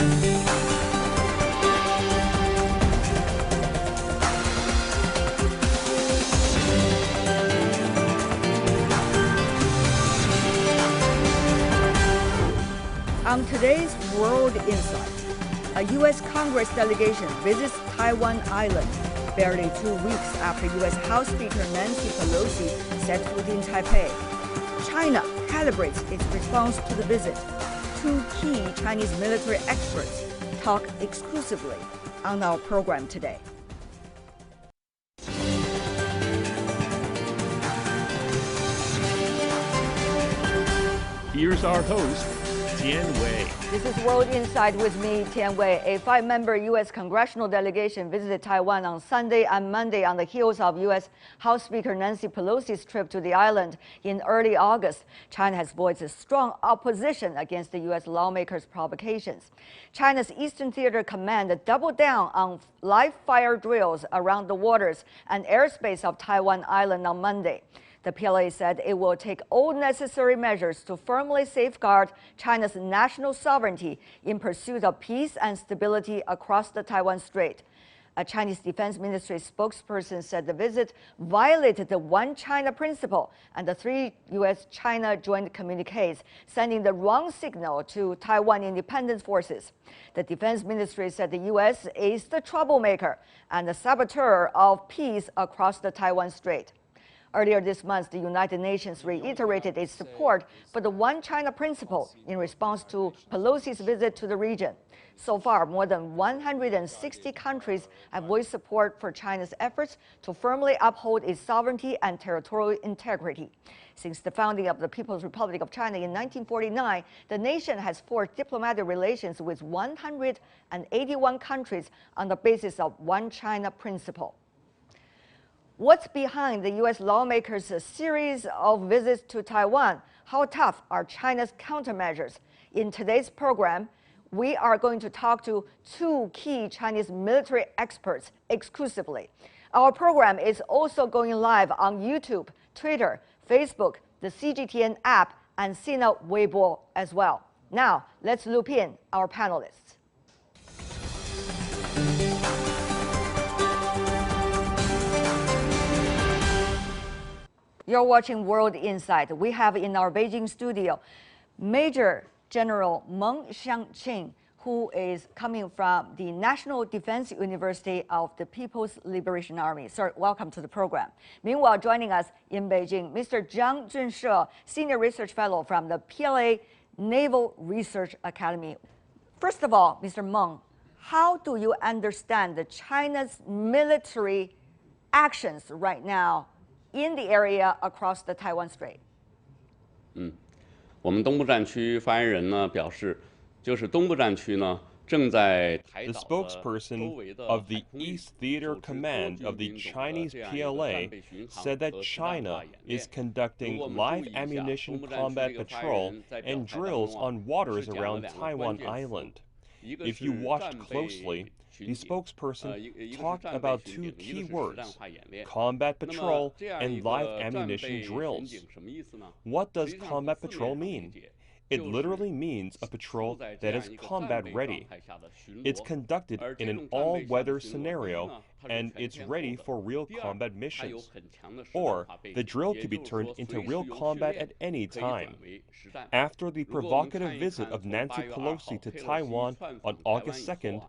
On today's World Insight, a U.S. Congress delegation visits Taiwan Island barely 2 weeks after U.S. House Speaker Nancy Pelosi set foot in Taipei. China calibrates its response to the visit. 2 key Chinese military experts talk exclusively on our program today. Here's our host, Tian Wei. This is World Insight with me, Tian Wei. A 5-member U.S. Congressional delegation visited Taiwan on Sunday and Monday on the heels of U.S. House Speaker Nancy Pelosi's trip to the island in early August. China has voiced a strong opposition against the U.S. lawmakers' provocations. China's Eastern Theater Command doubled down on live fire drills around the waters and airspace of Taiwan Island on Monday. The PLA said it will take all necessary measures to firmly safeguard China's national sovereignty in pursuit of peace and stability across the Taiwan Strait. A Chinese Defense Ministry spokesperson said the visit violated the One China principle and the 3 U.S.-China joint communiques, sending the wrong signal to Taiwan independence forces. The Defense Ministry said the U.S. is the troublemaker and the saboteur of peace across the Taiwan Strait. Earlier this month, the United Nations reiterated its support for the One China principle in response to Pelosi's visit to the region. So far, more than 160 countries have voiced support for China's efforts to firmly uphold its sovereignty and territorial integrity. Since the founding of the People's Republic of China in 1949, the nation has forged diplomatic relations with 181 countries on the basis of One China principle. What's behind the U.S. lawmakers' series of visits to Taiwan? How tough are China's countermeasures? In today's program, we are going to talk to 2 key Chinese military experts exclusively. Our program is also going live on YouTube, Twitter, Facebook, the CGTN app, and Sina Weibo as well. Now, let's loop in our panelists. You're watching World Insight. We have in our Beijing studio Major General Meng Xiangqing, who is coming from the National Defense University of the People's Liberation Army. Sir, welcome to the program. Meanwhile, joining us in Beijing, Mr. Zhang Junshe, Senior Research Fellow from the PLA Naval Research Academy. First of all, Mr. Meng, how do you understand the China's military actions right now in the area across the Taiwan Strait? 我们东部战区发言人呢表示，就是东部战区呢正在台岛 The spokesperson of the East Theater Command of the Chinese PLA said that China is conducting live ammunition combat patrol and drills on waters around Taiwan Island. If you watched closely, the spokesperson talked about 2 key words: combat patrol and live ammunition drills. What does combat patrol mean? It literally means a patrol that is combat ready. It's conducted in an all-weather scenario, and it's ready for real combat missions. Or the drill could be turned into real combat at any time. After the provocative visit of Nancy Pelosi to Taiwan on August 2nd,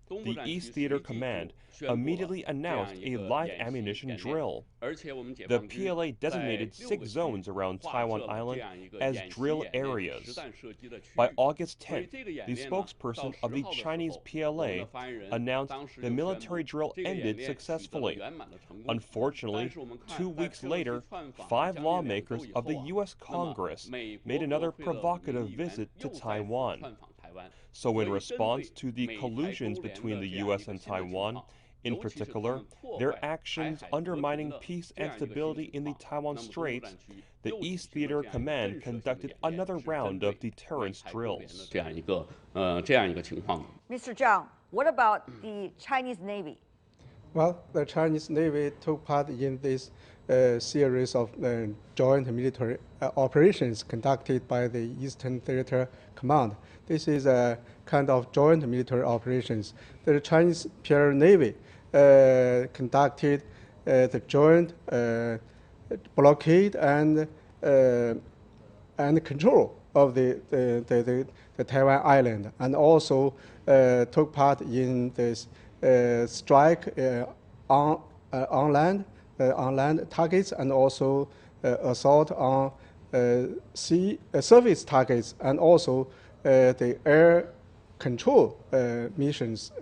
the East Theater Command immediately announced a live ammunition drill. The PLA designated 6 zones around Taiwan Island as drill areas. By August 10th, the spokesperson of the Chinese PLA announced the military drill ended successfully. Unfortunately, 2 weeks later, 5 lawmakers of the U.S. Congress made another provocative visit to Taiwan. So in response to the collusions between the U.S. and Taiwan, in particular, their actions undermining peace and stability in the Taiwan Straits, the East Theater Command conducted another round of deterrence drills. Mr. Zhang, what about the Chinese Navy? Well, the Chinese Navy took part in this series of joint military operations conducted by the Eastern Theater Command. This is a kind of joint military operations. The Chinese Imperial Navy conducted the joint blockade and control of the Taiwan island, and also took part in this strike on land targets, and also assault on surface targets, and also the air control missions.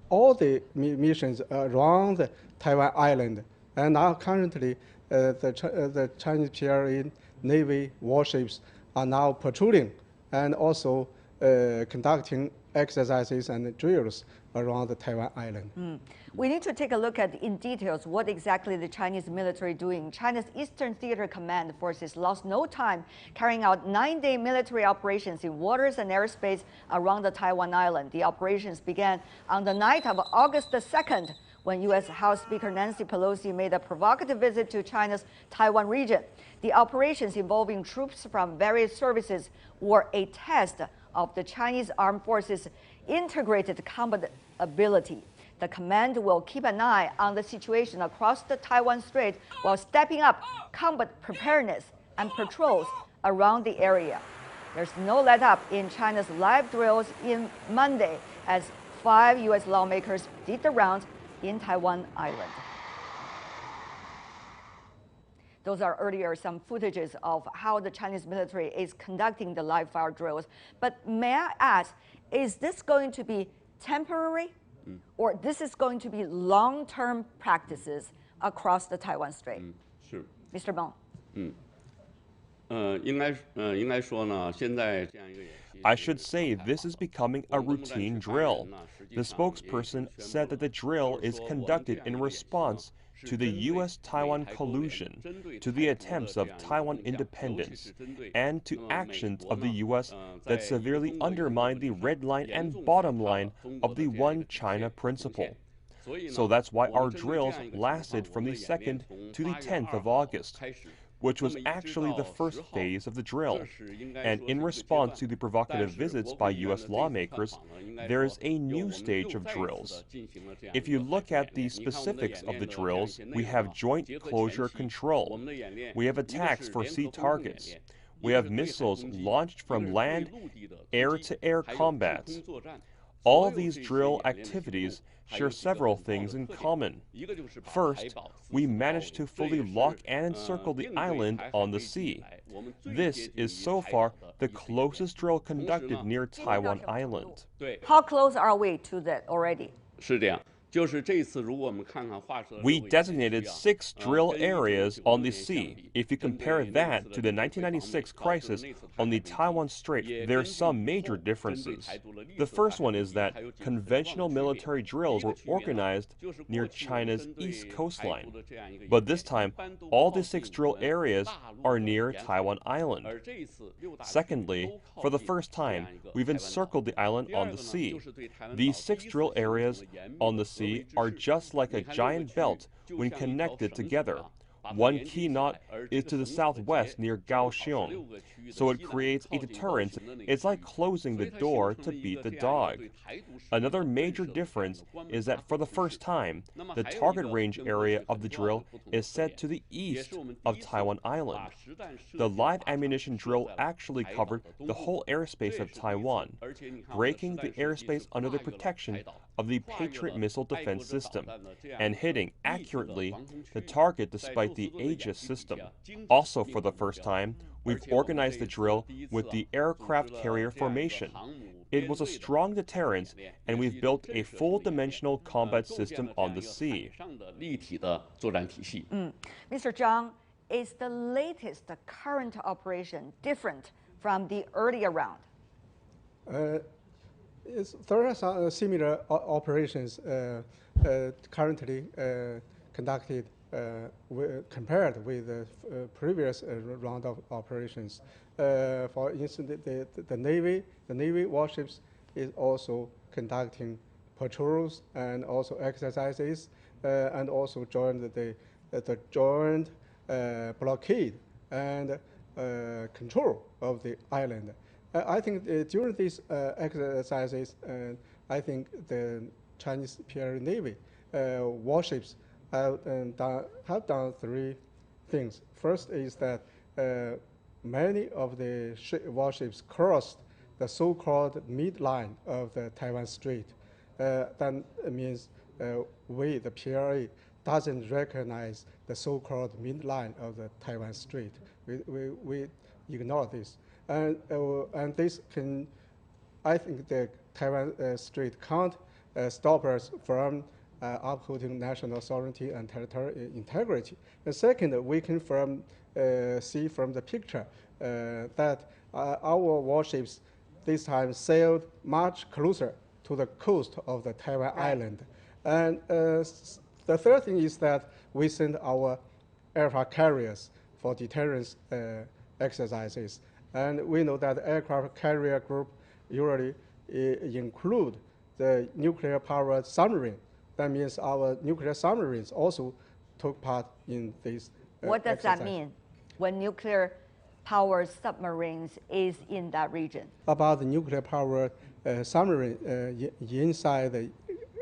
All the missions around the Taiwan island, and now currently the Chinese PRA Navy warships are now patrolling and also conducting exercises and drills around the Taiwan island. We need to take a look at in details what exactly the Chinese military doing. China's Eastern Theater Command forces lost no time carrying out 9-day military operations in waters and airspace around the Taiwan island. The operations began on the night of August the 2nd, when U.S. House Speaker Nancy Pelosi made a provocative visit to China's Taiwan region. The operations involving troops from various services were a test of the Chinese Armed Forces' integrated combat ability. The command will keep an eye on the situation across the Taiwan Strait while stepping up combat preparedness and patrols around the area. There's no let-up in China's live drills in Monday as 5 U.S. lawmakers did the rounds in Taiwan Island. Those are earlier some footages of how the Chinese military is conducting the live fire drills. But may I ask, is this going to be temporary, or this is going to be long-term practices across the Taiwan Strait? Mr. Bong. I should say this is becoming a routine drill. The spokesperson said that the drill is conducted in response to the U.S.-Taiwan collusion, to the attempts of Taiwan independence, and to actions of the U.S. that severely undermine the red line and bottom line of the One China principle. So that's why our drills lasted from the 2nd to the 10th of August, which was actually the first phase of the drill. And in response to the provocative visits by U.S. lawmakers, there is a new stage of drills. If you look at the specifics of the drills, we have joint closure control. We have attacks for sea targets. We have missiles launched from land, air-to-air combats. All these drill activities share several things in common. First, we managed to fully lock and encircle the island on the sea. This is so far the closest drill conducted near Taiwan Island. How close are we to that already? We designated 6 drill areas on the sea. If you compare that to the 1996 crisis on the Taiwan Strait, there are some major differences. The first one is that conventional military drills were organized near China's east coastline. But this time, all the 6 drill areas are near Taiwan Island. Secondly, for the first time, we've encircled the island on the sea. These 6 drill areas on the sea are just like a giant belt when connected together. One key knot is to the southwest near Kaohsiung, so it creates a deterrent. It's like closing the door to beat the dog. Another major difference is that for the first time, the target range area of the drill is set to the east of Taiwan Island. The live ammunition drill actually covered the whole airspace of Taiwan, breaking the airspace under the protection of the Patriot missile defense system, and hitting accurately the target despite the Aegis system. Also, for the first time, we've organized the drill with the aircraft carrier formation. It was a strong deterrent, and we've built a full-dimensional combat system on the sea. Mr. Zhang, is the latest, the current operation different from the earlier round? There are some similar operations currently conducted compared with the previous round of operations. For instance, the Navy warships is also conducting patrols and also exercises and also joined the joint blockade and control of the island. I think during these exercises, I think the Chinese PLA Navy warships have done three things. First is that many of the warships crossed the so-called midline of the Taiwan Strait. That means we, the PLA, doesn't recognize the so-called midline of the Taiwan Strait. We ignore this. And this can, I think the Taiwan Strait can't stop us from upholding national sovereignty and territorial integrity. And second, we can see from the picture that our warships this time sailed much closer to the coast of the Taiwan island. And the third thing is that we send our aircraft carriers for deterrence exercises. And we know that the aircraft carrier group usually include the nuclear-powered submarine. That means our nuclear submarines also took part in this What does exercise. that mean when nuclear-powered submarines is in that region? About the nuclear-powered submarine inside the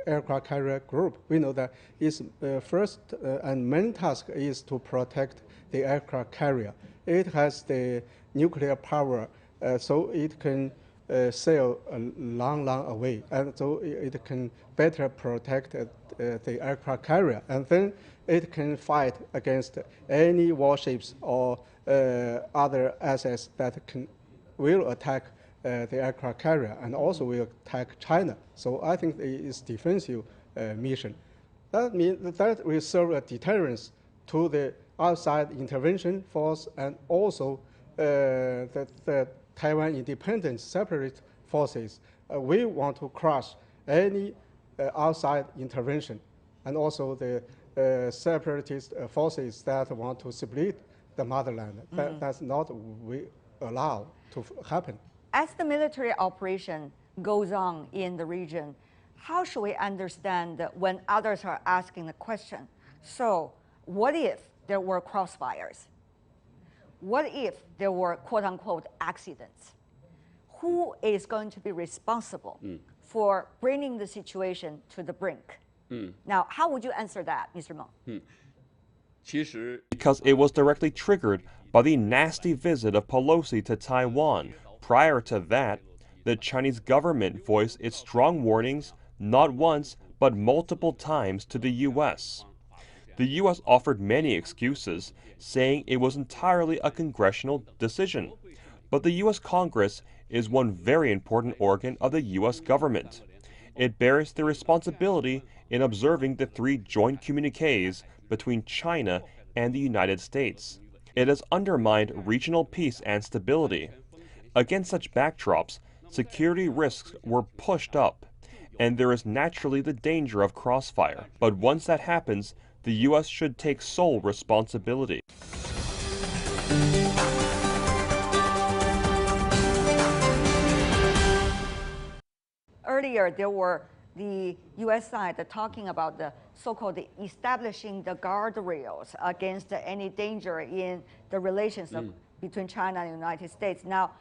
aircraft carrier group, we know that its first and main task is to protect the aircraft carrier. It has the nuclear power, so it can sail a long away, and so it can better protect the aircraft carrier, and then it can fight against any warships or other assets that will attack the aircraft carrier, and also will attack China. So I think it is defensive mission. That means that will serve a deterrence to the outside intervention force and also the Taiwan independent separate forces. We want to crush any outside intervention, and also the separatist forces that want to split the motherland. That's not we allow to happen. As the military operation goes on in the region, how should we understand when others are asking the question, so what if there were crossfires? What if there were quote-unquote accidents? Who is going to be responsible for bringing the situation to the brink? Now, how would you answer that, Mr. Meng? Because it was directly triggered by the nasty visit of Pelosi to Taiwan. Prior to that, the Chinese government voiced its strong warnings not once, but multiple times to the U.S. The U.S. offered many excuses, saying it was entirely a congressional decision. But the U.S. Congress is one very important organ of the U.S. government. It bears the responsibility in observing the 3 joint communiques between China and the United States. It has undermined regional peace and stability. Against such backdrops, security risks were pushed up, and there is naturally the danger of crossfire. But once that happens, the U.S. should take sole responsibility. Earlier, there were the U.S. side talking about the so-called establishing the guardrails against any danger in the relations between China and the United States. Now,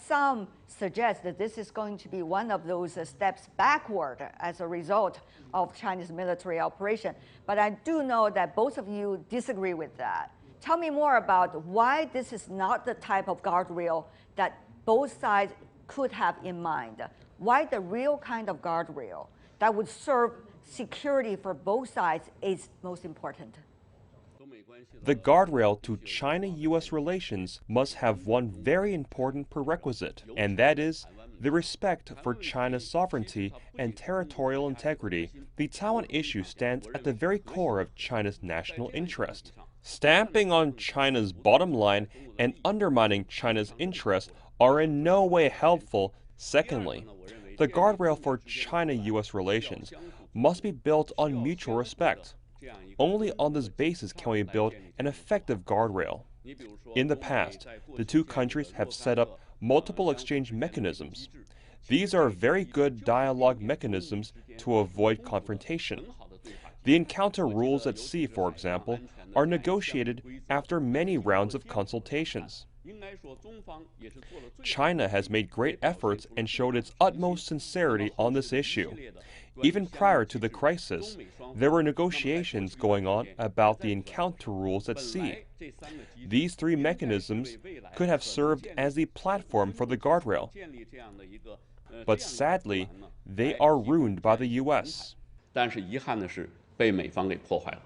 some suggest that this is going to be one of those steps backward as a result of Chinese military operation. But I do know that both of you disagree with that. Tell me more about why this is not the type of guardrail that both sides could have in mind. Why the real kind of guardrail that would serve security for both sides is most important. The guardrail to China-U.S. relations must have one very important prerequisite, and that is the respect for China's sovereignty and territorial integrity. The Taiwan issue stands at the very core of China's national interest. Stamping on China's bottom line and undermining China's interests are in no way helpful. Secondly, the guardrail for China-U.S. relations must be built on mutual respect. Only on this basis can we build an effective guardrail. In the past, the 2 countries have set up multiple exchange mechanisms. These are very good dialogue mechanisms to avoid confrontation. The encounter rules at sea, for example, are negotiated after many rounds of consultations. China has made great efforts and showed its utmost sincerity on this issue. Even prior to the crisis, there were negotiations going on about the encounter rules at sea. These three mechanisms could have served as the platform for the guardrail. But sadly, they are ruined by the U.S. 但是遗憾的是，被美方给破坏了。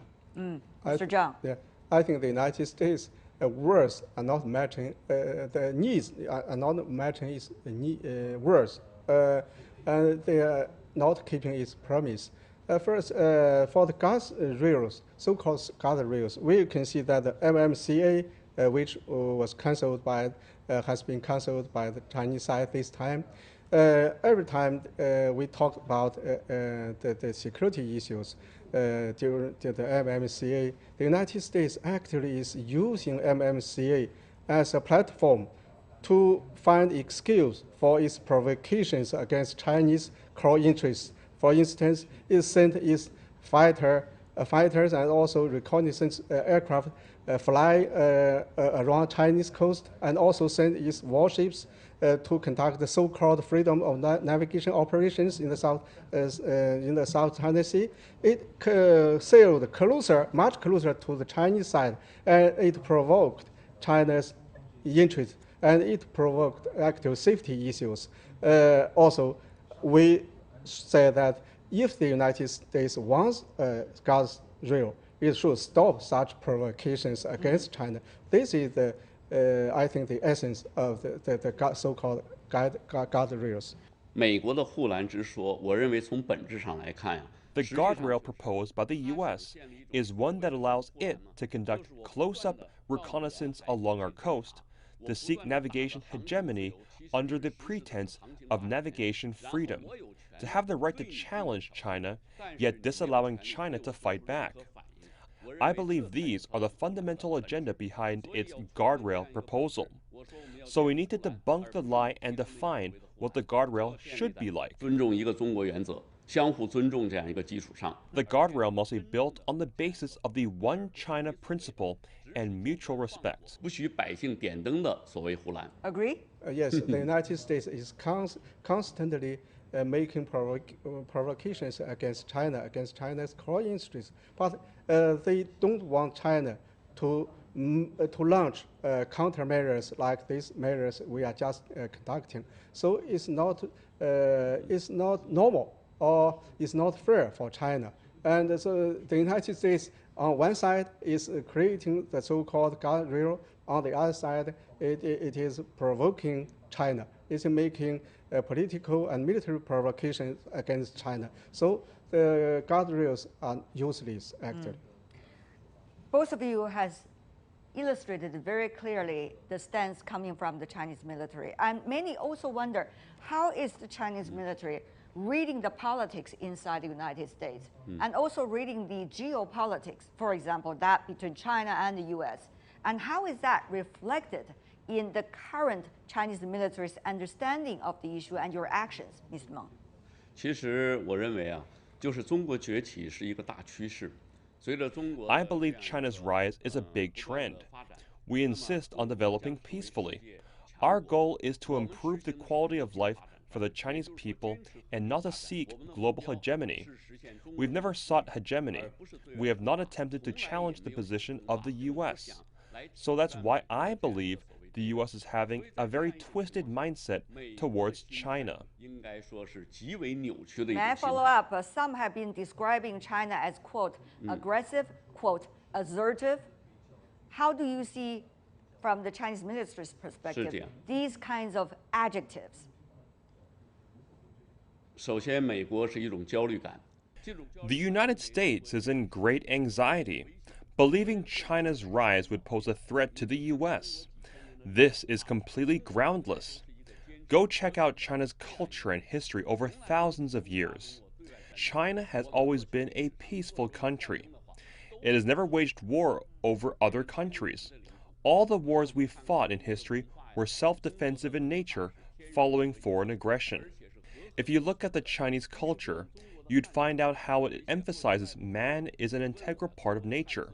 Mr. Zhang. Yeah, I think the United States words are not matching the needs are not matching its words, and they are not keeping its promise. First, for the guardrails, so-called guardrails, we can see that the MMCA, which was cancelled by, has been cancelled by the Chinese side this time. Every time we talk about the security issues during the MMCA, the United States actually is using MMCA as a platform to find excuse for its provocations against Chinese core interests. For instance, it sent its fighters and also reconnaissance aircraft fly around Chinese coast, and also sent its warships to conduct the so-called freedom of navigation operations in the South China Sea. It sailed closer, much closer to the Chinese side, and it provoked China's interest, and it provoked actual safety issues. Also, we say that if the United States wants guardrail, it should stop such provocations against China. This is the I think the essence of the so-called guardrails. 美国的护栏之说，我认为从本质上来看呀。 The guardrail proposed by the U.S. is one that allows it to conduct close-up reconnaissance along our coast, to seek navigation hegemony under the pretense of navigation freedom, to have the right to challenge China, yet disallowing China to fight back. I believe these are the fundamental agenda behind its guardrail proposal. So we need to debunk the lie and define what the guardrail should be like. 尊重一个中国原则，相互尊重这样一个基础上。 The guardrail must be built on the basis of the One China principle and mutual respect. 不许百姓点灯的所谓护栏。 Agree? Yes, the United States is constantly making provocations against China, against China's core interests, but they don't want China to launch countermeasures like these measures we are just conducting. So it's not normal or it's not fair for China. And so the United States on one side is creating the so-called guardrail. On the other side, it is provoking China. It's making political and military provocations against China. So the guardrails are useless, actually. Both of you has illustrated very clearly the stance coming from the Chinese military. And many also wonder, how is the Chinese military reading the politics inside the United States and also reading the geopolitics, for example, that between China and the US? And how is that reflected in the current Chinese military's understanding of the issue and your actions, Mr. Meng? 其实我认为啊，就是中国崛起是一个大趋势。 I believe China's rise is a big trend. We insist on developing peacefully. Our goal is to improve the quality of life for the Chinese people and not to seek global hegemony. We've never sought hegemony. We have not attempted to challenge the position of the U.S. So that's why I believe the U.S. is having a very twisted mindset towards China. May I follow up? Some have been describing China as, quote, aggressive, quote, assertive. How do you see, from the Chinese military's perspective, these kinds of adjectives? 首先，美国是一种焦虑感。 The United States is in great anxiety, believing China's rise would pose a threat to the U.S. This is completely groundless. Go check out China's culture and history over thousands of years. China has always been a peaceful country. It has never waged war over other countries. All the wars we've fought in history were self-defensive in nature, following foreign aggression. If you look at the Chinese culture, you'd find out how it emphasizes man is an integral part of nature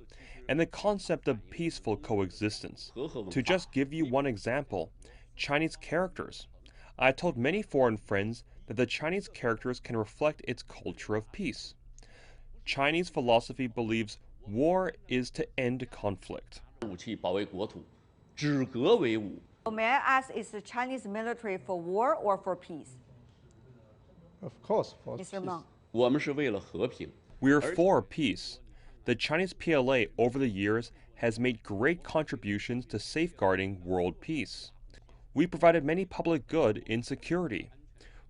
and the concept of peaceful coexistence. To just give you one example, Chinese characters. I told many foreign friends that the Chinese characters can reflect its culture of peace. Chinese philosophy believes war is to end conflict. 武器保卫国土，止戈为武。 May I ask, is the Chinese military for war or for peace? Of course, for Mr. peace. Meng. 我们是为了和平。 We are for peace. The Chinese PLA over the years has made great contributions to safeguarding world peace. We provided many public good in security.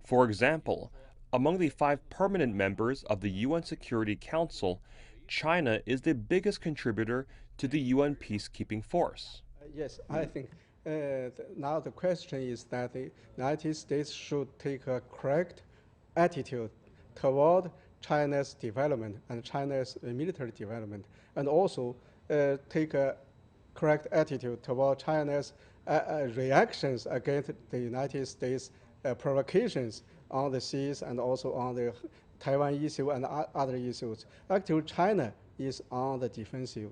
For example, among the 5 permanent members of the UN Security Council, China is the biggest contributor to the UN peacekeeping force. Yes, I think now the question is that the United States should take a correct attitude toward China's development and China's military development, and also take a correct attitude toward China's reactions against the United States provocations on the seas and also on the Taiwan issue and other issues. Actually, China is on the defensive.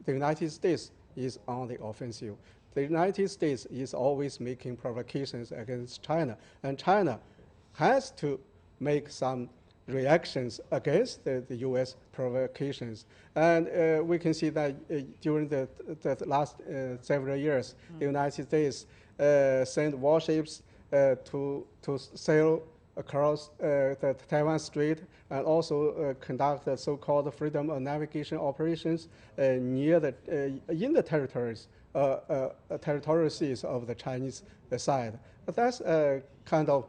The United States is on the offensive. The United States is always making provocations against China, and China has to make some reactions against the U.S. provocations. And we can see that during the last several years, the United States sent warships to sail across the Taiwan Strait and also conduct the so-called freedom of navigation operations near the in the territories, territorial seas of the Chinese side. But that's kind of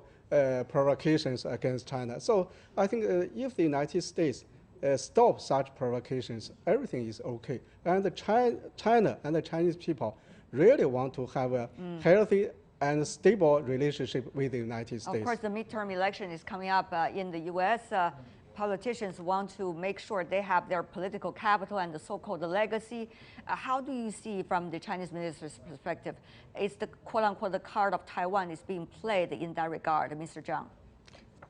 provocations against China. So I think if the United States stop such provocations, everything is okay. And China and the Chinese people really want to have a healthy and stable relationship with the United States. Of course, the midterm election is coming up in the U.S. Politicians want to make sure they have their political capital and the so-called legacy. How do you see from the Chinese minister's perspective, is the quote-unquote the card of Taiwan is being played in that regard, Mr. Zhang?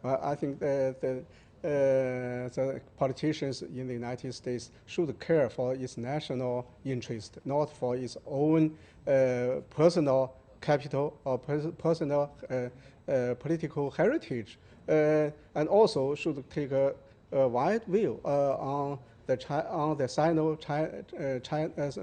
Well, I think the politicians in the United States should care for its national interest, not for its own personal capital or personal political heritage, and also should take a wide view on the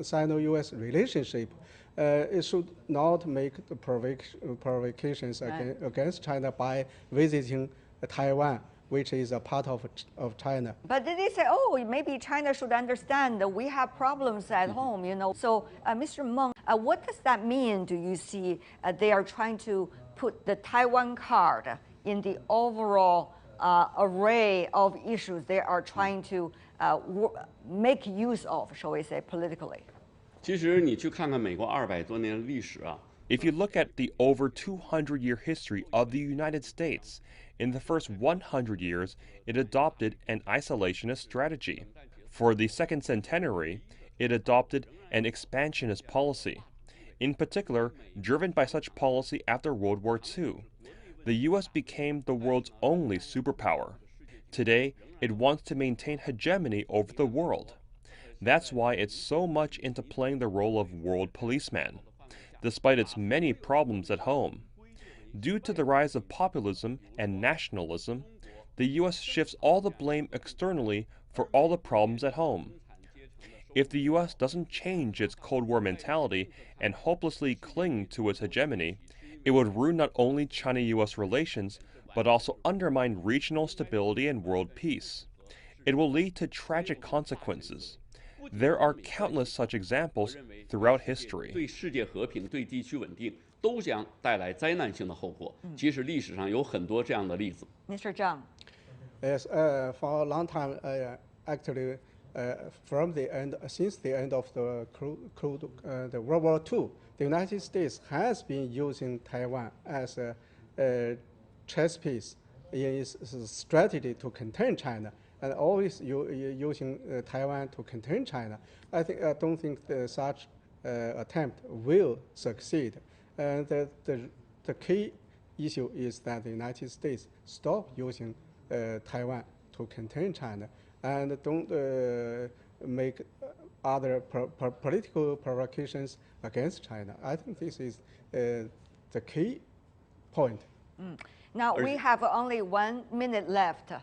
Sino-US relationship. It should not make the provocations against China by visiting Taiwan, which is a part of China. But did they say, oh, maybe China should understand that we have problems at home, you know? So, Mr. Meng, what does that mean, do you see they are trying to put the Taiwan card in the overall array of issues they are trying to make use of, shall we say, politically? 其实你去看看美国200多年的历史啊。 If you look at the over 200-year history of the United States, in the first 100 years, it adopted an isolationist strategy. For the second centenary, it adopted an expansionist policy, in particular driven by such policy after World War II. The U.S. became the world's only superpower. Today, it wants to maintain hegemony over the world. That's why it's so much into playing the role of world policeman, despite its many problems at home. Due to the rise of populism and nationalism, the U.S. shifts all the blame externally for all the problems at home. If the U.S. doesn't change its Cold War mentality and hopelessly cling to its hegemony, it would ruin not only China-U.S. relations, but also undermine regional stability and world peace. It will lead to tragic consequences. There are countless such examples throughout history. 对世界和平、对地区稳定都将带来灾难性的后果。其实历史上有很多这样的例子。 Mr. Zhang. Yes, for a long time, actually, since the end of the World War II, the United States has been using Taiwan as a chess piece in its strategy to contain China, and always using Taiwan to contain China. I don't think such attempt will succeed. And the key issue is that the United States stop using Taiwan to contain China and don't make other political provocations against China. I think this is the key point. Now, we have only 1 minute left.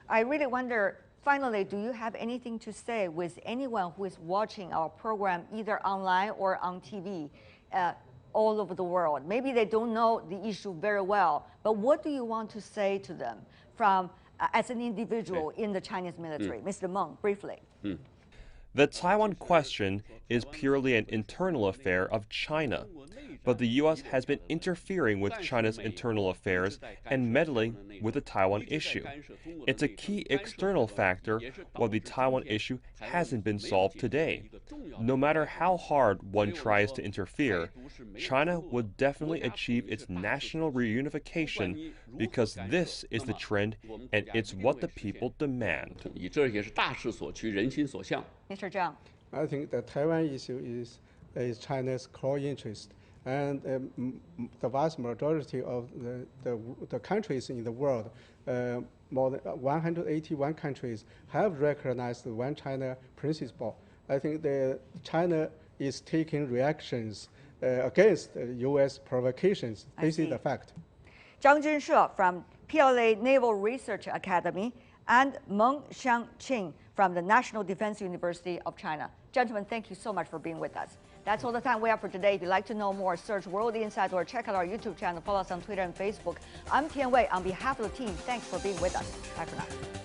I really wonder, finally, do you have anything to say with anyone who is watching our program either online or on TV all over the world? Maybe they don't know the issue very well, but what do you want to say to them from as an individual in the Chinese military? Mr. Meng, briefly. The Taiwan question is purely an internal affair of China, but the U.S. has been interfering with China's internal affairs and meddling with the Taiwan issue. It's a key external factor why the Taiwan issue hasn't been solved today. No matter how hard one tries to interfere, China would definitely achieve its national reunification because this is the trend and it's what the people demand. Mr. Zhang. I think the Taiwan issue is China's core interest, and the vast majority of the countries in the world, more than 181 countries, have recognized the One China principle. I think that China is taking reactions against U.S. provocations. This is the fact. Zhang Junshe from PLA Naval Research Academy and Meng Xiangqing from the National Defense University of China. Gentlemen, thank you so much for being with us. That's all the time we have for today. If you'd like to know more, search World Insight or check out our YouTube channel. Follow us on Twitter and Facebook. I'm Tian Wei. On behalf of the team, thanks for being with us. Bye for now.